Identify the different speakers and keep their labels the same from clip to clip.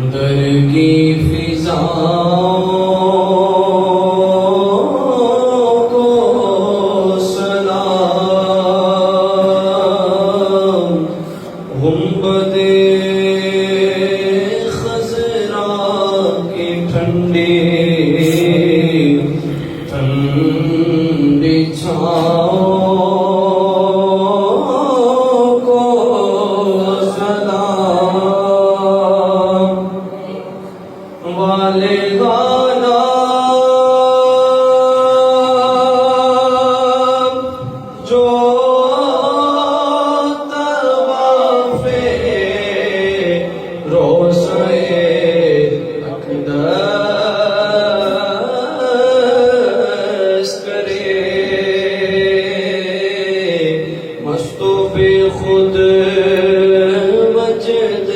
Speaker 1: در کی فضاؤں کو سلام، گنبد خضرا کی ٹھنڈی ٹھنڈی چھاؤں کو سلام، والدانا جو طواف روضہ اقدس کرے، مستوں پہ خود مجد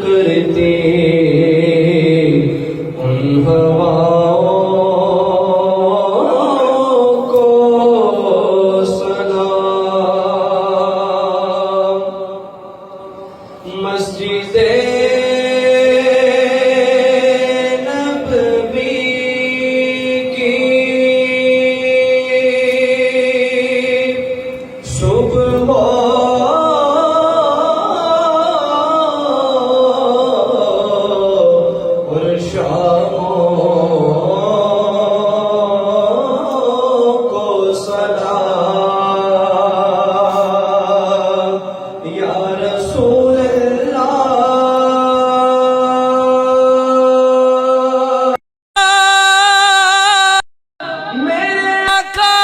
Speaker 1: کرتی ان ہواؤں کو سلام، مسجد نبوی کی صبح اور شام کو سلام، یا رسول اللہ میرے آقا،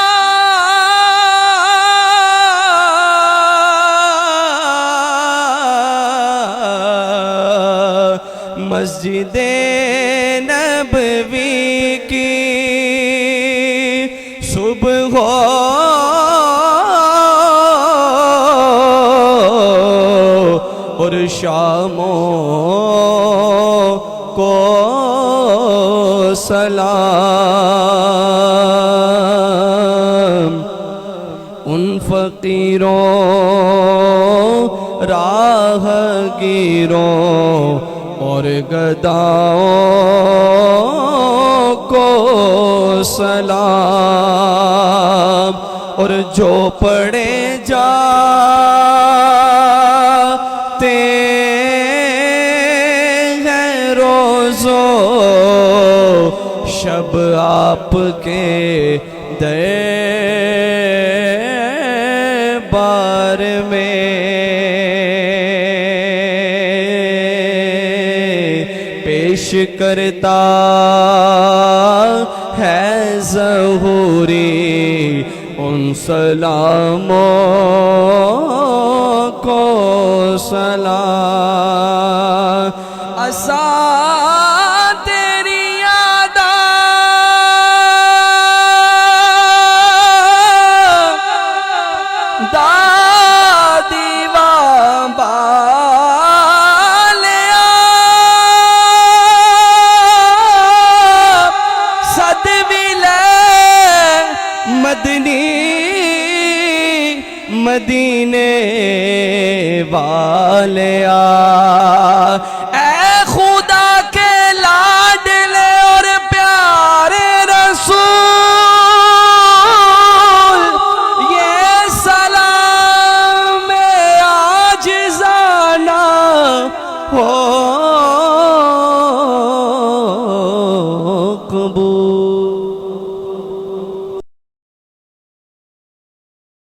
Speaker 1: مسجد نبوی کی صبح ہو اور شاموں کو سلام، ان فقیروں راہ گیروں اور گداؤں کو سلام، اور جو پڑے جاتے ہیں روزو شب آپ کے دربار میں، پیش کرتا ہے ظہوری ان سلاموں کو سلام، اسا تیری یاد دادی بابا مدینے والیا، اے خدا کے لاڈلے اور پیارے رسول، یہ سلام عاجزانہ ہو قبول۔